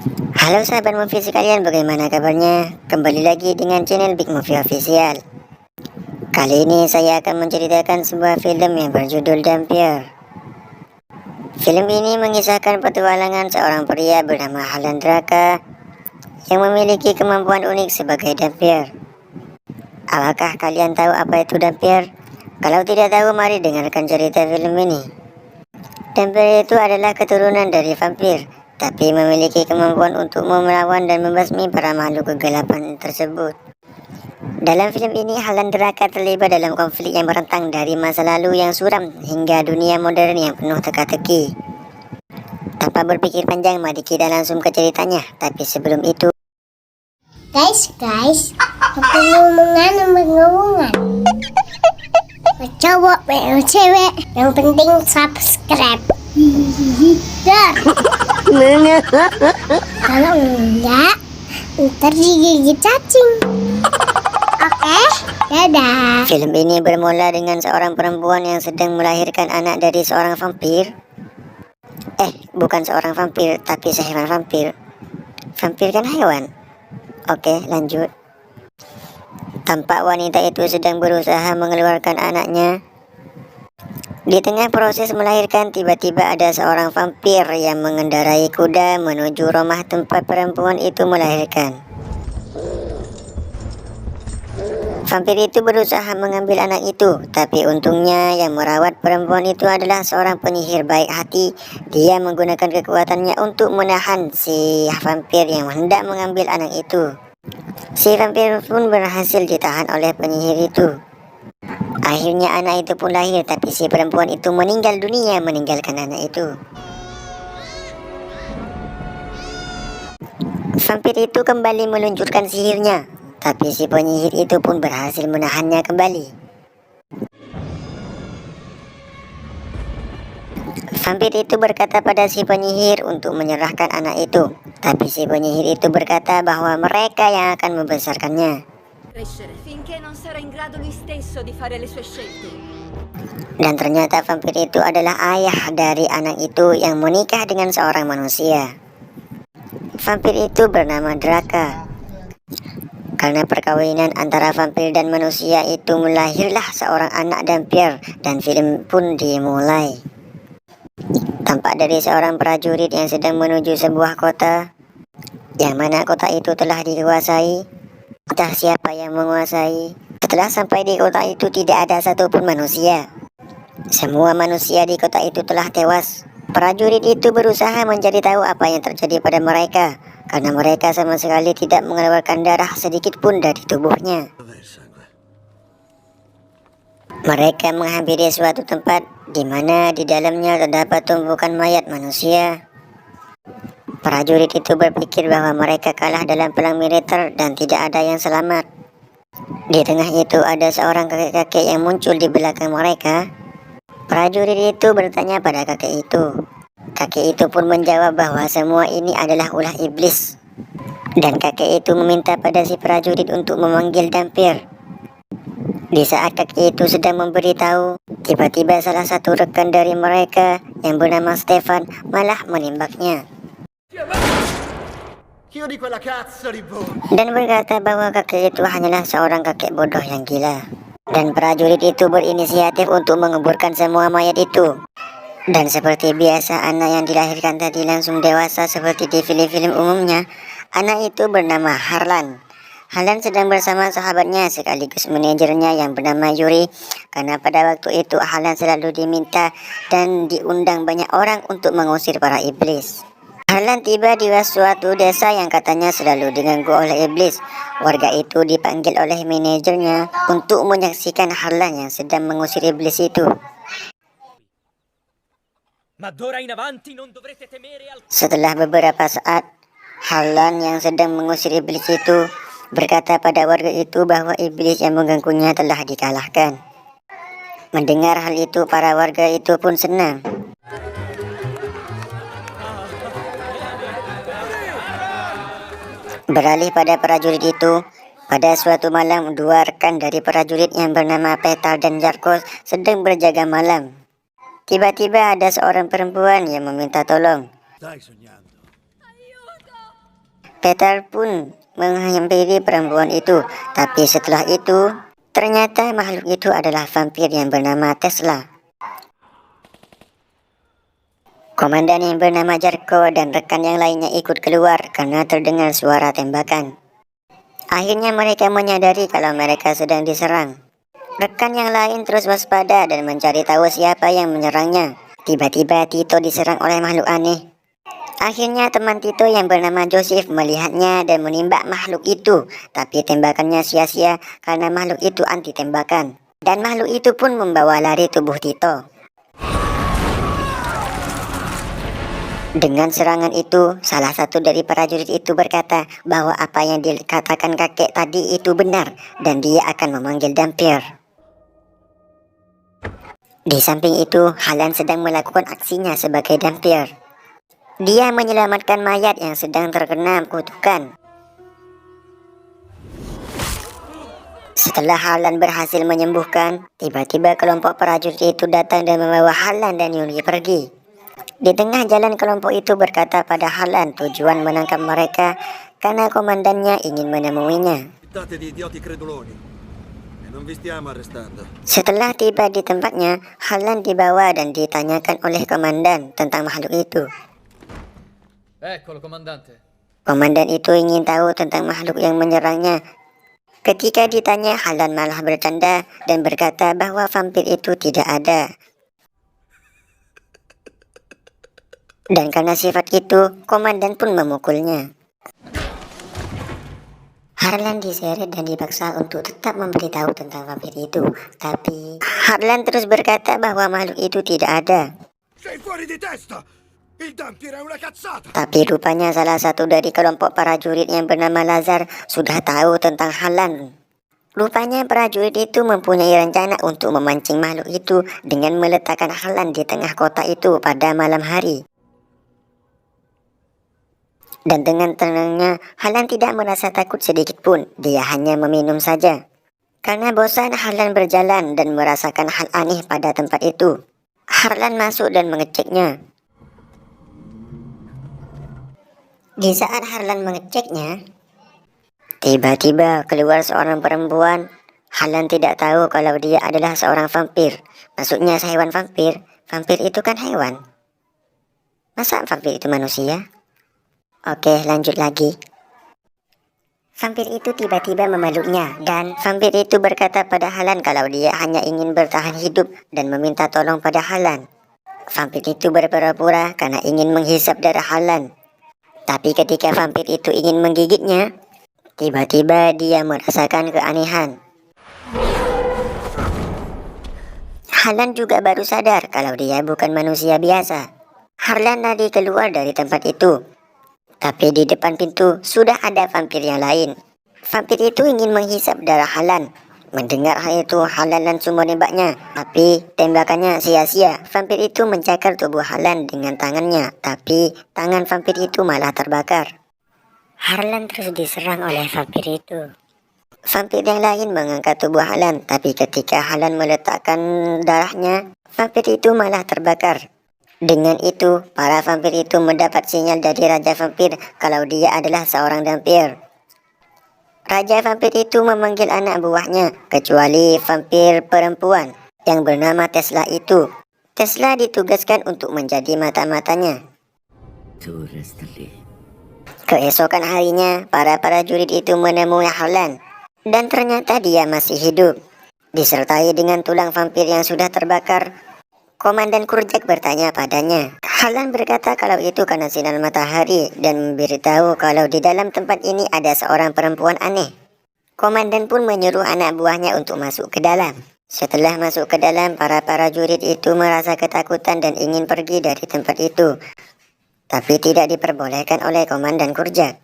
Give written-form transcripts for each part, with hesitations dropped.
Halo sahabat movie sekalian, bagaimana kabarnya? Kembali lagi dengan channel Big Movie Official. Kali ini saya akan menceritakan sebuah film yang berjudul Dampier. Film ini mengisahkan petualangan seorang pria bernama Halandraka yang memiliki kemampuan unik sebagai Dampier. Apakah kalian tahu apa itu Dampier? Kalau tidak tahu, mari dengarkan cerita film ini. Dampier itu adalah keturunan dari vampir, tapi memiliki kemampuan untuk melawan dan membasmi para makhluk kegelapan tersebut. Dalam film ini, Halandraka terlibat dalam konflik yang merentang dari masa lalu yang suram hingga dunia modern yang penuh teka-teki. Tanpa berpikir panjang, mari kita langsung ke ceritanya. Tapi sebelum itu, Guys, ngomongan. Cowok, cewek, yang penting subscribe. Dar. Kalau enggak, ntar digigit cacing. Oke, dadah. film ini bermula dengan seorang perempuan yang sedang melahirkan anak dari seorang vampir. Bukan seorang vampir, tapi sehewan vampir. Vampir kan hewan. Oke, lanjut. Tampak wanita itu sedang berusaha mengeluarkan anaknya. Di tengah proses melahirkan, tiba-tiba ada seorang vampir yang mengendarai kuda menuju rumah tempat perempuan itu melahirkan. Vampir itu berusaha mengambil anak itu, tapi untungnya yang merawat perempuan itu adalah seorang penyihir baik hati. Dia menggunakan kekuatannya untuk menahan si vampir yang hendak mengambil anak itu. Si vampir pun berhasil ditahan oleh penyihir itu. Akhirnya anak itu pun lahir, tapi si perempuan itu meninggal dunia meninggalkan anak itu. Vampir itu kembali meluncurkan sihirnya, tapi si penyihir itu pun berhasil menahannya kembali. Vampir itu berkata pada si penyihir untuk menyerahkan anak itu, tapi si penyihir itu berkata bahwa mereka yang akan membesarkannya. Crescere finché non sarà in grado lui stesso di fare le sue scelte. Dan ternyata vampir itu adalah ayah dari anak itu yang menikah dengan seorang manusia. Vampir itu bernama Draka. Karena perkawinan antara vampir dan manusia itu melahirlah seorang anak Dampier, dan film pun dimulai. Tampak dari seorang prajurit yang sedang menuju sebuah kota, yang mana kota itu telah dikuasai. Entah siapa yang menguasai. Setelah sampai di kota itu, tidak ada satupun manusia. Semua manusia di kota itu telah tewas. Prajurit itu berusaha mencari tahu apa yang terjadi pada mereka, karena mereka sama sekali tidak mengeluarkan darah sedikit pun dari tubuhnya. Mereka menghampiri suatu tempat di mana di dalamnya terdapat tumpukan mayat manusia. Prajurit itu berpikir bahwa mereka kalah dalam perang militer dan tidak ada yang selamat. Di tengah itu ada seorang kakek-kakek yang muncul di belakang mereka. Prajurit itu bertanya pada kakek itu. Kakek itu pun menjawab bahwa semua ini adalah ulah iblis. Dan kakek itu meminta pada si prajurit untuk memanggil Dampier. Di saat kakek itu sedang memberitahu, tiba-tiba salah satu rekan dari mereka yang bernama Stefan malah menembaknya. Dan berkata bahwa kakek itu hanyalah seorang kakek bodoh yang gila. Dan prajurit itu berinisiatif untuk menguburkan semua mayat itu. Dan seperti biasa, anak yang dilahirkan tadi langsung dewasa seperti di film-film umumnya. Anak itu bernama Harlan. Harlan sedang bersama sahabatnya sekaligus manajernya yang bernama Yuri. Karena pada waktu itu Harlan selalu diminta dan diundang banyak orang untuk mengusir para iblis. Harlan tiba di suatu desa yang katanya selalu diganggu oleh iblis. Warga itu dipanggil oleh manajernya untuk menyaksikan Harlan yang sedang mengusir iblis itu. Setelah beberapa saat, Harlan yang sedang mengusir iblis itu berkata pada warga itu bahwa iblis yang mengganggunya telah dikalahkan. Mendengar hal itu, para warga itu pun senang. Beralih pada prajurit itu, pada suatu malam dua rekan dari prajurit yang bernama Petal dan Jarkos sedang berjaga malam. Tiba-tiba ada seorang perempuan yang meminta tolong. Peter pun menghampiri perempuan itu, tapi setelah itu ternyata makhluk itu adalah vampir yang bernama Tesla. Komandan yang bernama Jarko dan rekan yang lainnya ikut keluar karena terdengar suara tembakan. Akhirnya mereka menyadari kalau mereka sedang diserang. Rekan yang lain terus waspada dan mencari tahu siapa yang menyerangnya. Tiba-tiba Tito diserang oleh makhluk aneh. Akhirnya teman Tito yang bernama Joseph melihatnya dan menembak makhluk itu, tapi tembakannya sia-sia karena makhluk itu anti tembakan. Dan makhluk itu pun membawa lari tubuh Tito. Dengan serangan itu, salah satu dari prajurit itu berkata bahwa apa yang dikatakan kakek tadi itu benar dan dia akan memanggil Dampier. Di samping itu, Halan sedang melakukan aksinya sebagai Dampier. Dia menyelamatkan mayat yang sedang terkena kutukan. Setelah Halan berhasil menyembuhkan, tiba-tiba kelompok prajurit itu datang dan membawa Halan dan Yuri pergi. Di tengah jalan kelompok itu berkata pada Halan tujuan menangkap mereka karena komandannya ingin menemuinya. Setelah tiba di tempatnya, Halan dibawa dan ditanyakan oleh komandan tentang makhluk itu. Eccolo, comandante. Komandan itu ingin tahu tentang makhluk yang menyerangnya. Ketika ditanya, Halan malah bercanda dan berkata bahwa vampir itu tidak ada. Dan karena sifat itu, komandan pun memukulnya. Harlan diseret dan dipaksa untuk tetap memberitahu tentang vampir itu. Tapi Harlan terus berkata bahwa makhluk itu tidak ada. Tapi rupanya salah satu dari kelompok prajurit yang bernama Lazar sudah tahu tentang Halan. Rupanya prajurit itu mempunyai rencana untuk memancing makhluk itu dengan meletakkan Halan di tengah kota itu pada malam hari. Dan dengan tenangnya, Halan tidak merasa takut sedikit pun, dia hanya meminum saja. Karena bosan, Halan berjalan dan merasakan hal aneh pada tempat itu. Harlan masuk dan mengeceknya. Di saat Harlan mengeceknya, tiba-tiba keluar seorang perempuan. Harlan tidak tahu kalau dia adalah seorang vampir. Maksudnya hewan vampir. Vampir itu kan hewan. Masa vampir itu manusia? Oke, lanjut lagi. Vampir itu tiba-tiba memeluknya dan vampir itu berkata pada Harlan kalau dia hanya ingin bertahan hidup dan meminta tolong pada Harlan. Vampir itu berpura-pura karena ingin menghisap darah Harlan. Tapi ketika vampir itu ingin menggigitnya, tiba-tiba dia merasakan keanehan. Harlan juga baru sadar kalau dia bukan manusia biasa. Harlan lari keluar dari tempat itu. Tapi di depan pintu sudah ada vampir yang lain. Vampir itu ingin menghisap darah Harlan. Mendengar hal itu, Harlan langsung menembaknya. Tapi tembakannya sia-sia. Vampir itu mencakar tubuh Harlan dengan tangannya. Tapi tangan vampir itu malah terbakar. Harlan terus diserang oleh vampir itu. Vampir yang lain mengangkat tubuh Harlan. Tapi ketika Harlan meletakkan darahnya, vampir itu malah terbakar. Dengan itu, para vampir itu mendapat sinyal dari Raja Vampir kalau dia adalah seorang vampir. Raja Vampir itu memanggil anak buahnya, kecuali vampir perempuan yang bernama Tesla itu. Tesla ditugaskan untuk menjadi mata-matanya. Keesokan harinya, para prajurit itu menemui Harlan, dan ternyata dia masih hidup. Disertai dengan tulang vampir yang sudah terbakar, Komandan Kurjak bertanya padanya. Harlan berkata kalau itu karena sinar matahari dan memberitahu kalau di dalam tempat ini ada seorang perempuan aneh. Komandan pun menyuruh anak buahnya untuk masuk ke dalam. Setelah masuk ke dalam, para prajurit itu merasa ketakutan dan ingin pergi dari tempat itu. Tapi tidak diperbolehkan oleh Komandan Kurjak.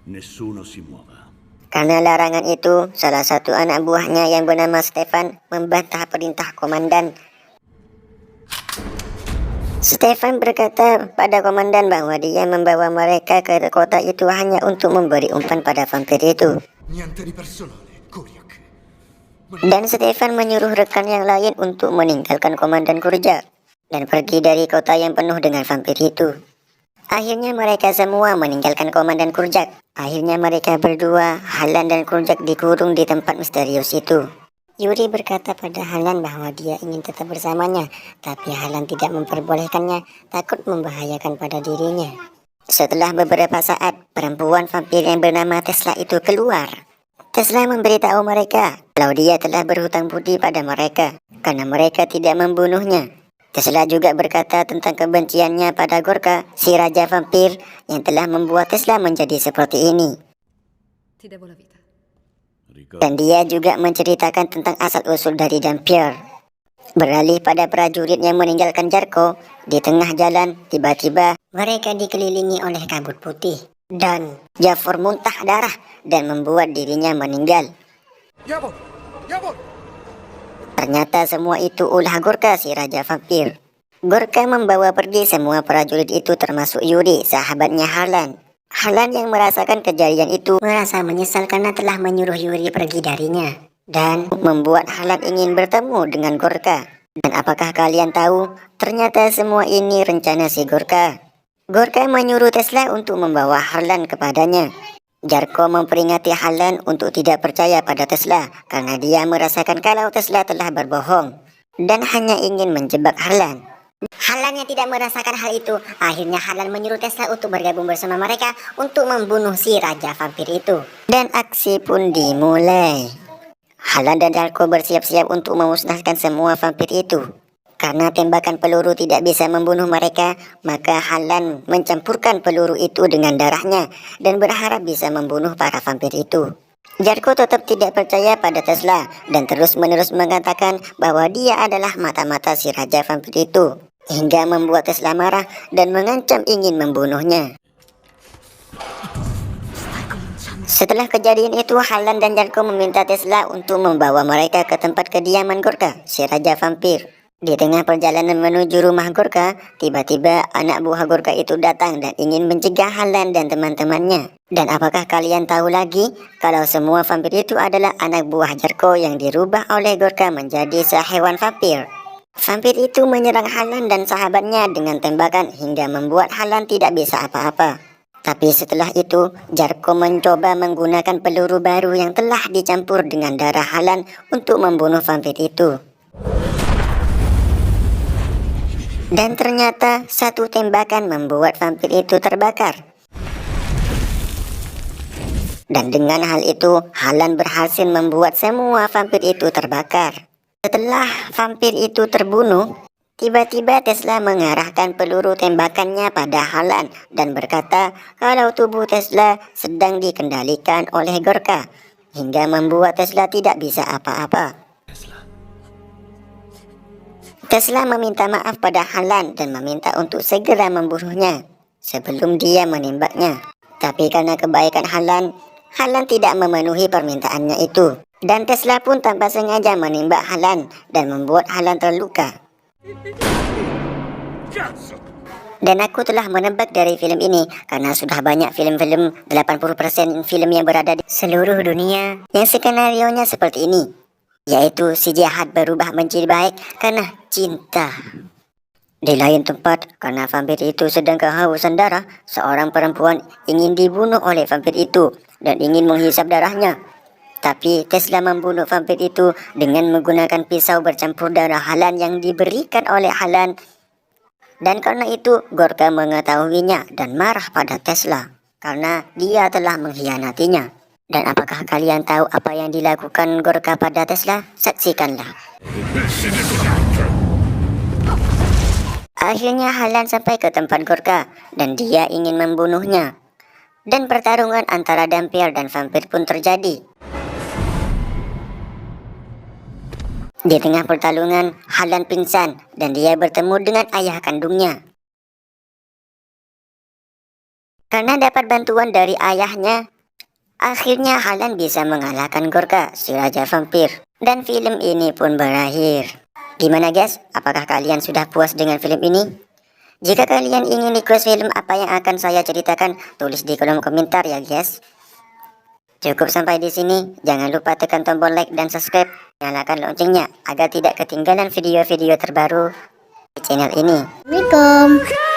Nessuno si muova. Karena larangan itu, salah satu anak buahnya yang bernama Stefan membantah perintah komandan. Stefan berkata pada komandan bahwa dia membawa mereka ke kota itu hanya untuk memberi umpan pada vampir itu. Dan Stefan menyuruh rekan yang lain untuk meninggalkan Komandan Kurjak dan pergi dari kota yang penuh dengan vampir itu. Akhirnya mereka semua meninggalkan Komandan Kurjak. Akhirnya mereka berdua, Halan dan Kurjak, dikurung di tempat misterius itu. Yuri berkata pada Halan bahwa dia ingin tetap bersamanya, tapi Halan tidak memperbolehkannya, takut membahayakan pada dirinya. Setelah beberapa saat, perempuan vampir yang bernama Tesla itu keluar. Tesla memberitahu mereka kalau dia telah berhutang budi pada mereka karena mereka tidak membunuhnya. Tesla juga berkata tentang kebenciannya pada Gorka, si raja vampir yang telah membuat Tesla menjadi seperti ini. Ti devo la vita. Dan dia juga menceritakan tentang asal-usul dari Dampier. Beralih pada prajurit yang meninggalkan Jarko, di tengah jalan tiba-tiba mereka dikelilingi oleh kabut putih. Dan Jafar muntah darah dan membuat dirinya meninggal. Ternyata semua itu ulah Gorka, si raja vampir. Gorka membawa pergi semua prajurit itu termasuk Yuri, sahabatnya Halan. Halan yang merasakan kejadian itu merasa menyesal karena telah menyuruh Yuri pergi darinya. Dan membuat Halan ingin bertemu dengan Gorka. Dan apakah kalian tahu? Ternyata semua ini rencana si Gorka. Gorka menyuruh Tesla untuk membawa Halan kepadanya. Jarko memperingati Halan untuk tidak percaya pada Tesla karena dia merasakan kalau Tesla telah berbohong dan hanya ingin menjebak Halan. Halan yang tidak merasakan hal itu, akhirnya Halan menyuruh Tesla untuk bergabung bersama mereka untuk membunuh si raja vampir itu. Dan aksi pun dimulai. Halan dan Jarko bersiap-siap untuk memusnahkan semua vampir itu. Karena tembakan peluru tidak bisa membunuh mereka, maka Halan mencampurkan peluru itu dengan darahnya dan berharap bisa membunuh para vampir itu. Jarko tetap tidak percaya pada Tesla dan terus-menerus mengatakan bahwa dia adalah mata-mata si raja vampir itu, hingga membuat Tesla marah dan mengancam ingin membunuhnya. Setelah kejadian itu, Halan dan Jarko meminta Tesla untuk membawa mereka ke tempat kediaman Gorka, si raja vampir. Di tengah perjalanan menuju rumah Gorka, tiba-tiba anak buah Gorka itu datang dan ingin mencegah Halan dan teman-temannya. Dan apakah kalian tahu lagi kalau semua vampir itu adalah anak buah Jarko yang dirubah oleh Gorka menjadi sehewan vampir? Vampir itu menyerang Halan dan sahabatnya dengan tembakan hingga membuat Halan tidak bisa apa-apa. Tapi setelah itu, Jarko mencoba menggunakan peluru baru yang telah dicampur dengan darah Halan untuk membunuh vampir itu. Dan ternyata satu tembakan membuat vampir itu terbakar. Dan dengan hal itu, Halan berhasil membuat semua vampir itu terbakar. Setelah vampir itu terbunuh, tiba-tiba Tesla mengarahkan peluru tembakannya pada Halan dan berkata kalau tubuh Tesla sedang dikendalikan oleh Gorka, hingga membuat Tesla tidak bisa apa-apa. Tesla meminta maaf pada Halan dan meminta untuk segera membunuhnya sebelum dia menembaknya. Tapi karena kebaikan Halan, Halan tidak memenuhi permintaannya itu. Dan Tesla pun tanpa sengaja menembak Halan dan membuat Halan terluka. Dan aku telah menebak dari film ini karena sudah banyak film-film, 80% film yang berada di seluruh dunia yang skenarionya seperti ini, yaitu si jahat berubah menjadi baik karena cinta. Di lain tempat, karena vampir itu sedang kehausan darah, seorang perempuan ingin dibunuh oleh vampir itu dan ingin menghisap darahnya. Tapi Tesla membunuh vampir itu dengan menggunakan pisau bercampur darah Halan yang diberikan oleh Halan. Dan karena itu, Gorka mengetahuinya dan marah pada Tesla karena dia telah mengkhianatinya. Dan apakah kalian tahu apa yang dilakukan Gorka pada Tesla? Saksikanlah. Akhirnya Halan sampai ke tempat Gorka dan dia ingin membunuhnya. Dan pertarungan antara Dampier dan vampir pun terjadi. Di tengah pertarungan, Halan pingsan dan dia bertemu dengan ayah kandungnya. Karena dapat bantuan dari ayahnya, akhirnya Halan bisa mengalahkan Gorka, si raja vampir. Dan film ini pun berakhir. Gimana guys? Apakah kalian sudah puas dengan film ini? Jika kalian ingin request film apa yang akan saya ceritakan, tulis di kolom komentar ya guys. Cukup sampai di sini. Jangan lupa tekan tombol like dan subscribe. Nyalakan loncengnya agar tidak ketinggalan video-video terbaru di channel ini. Assalamualaikum.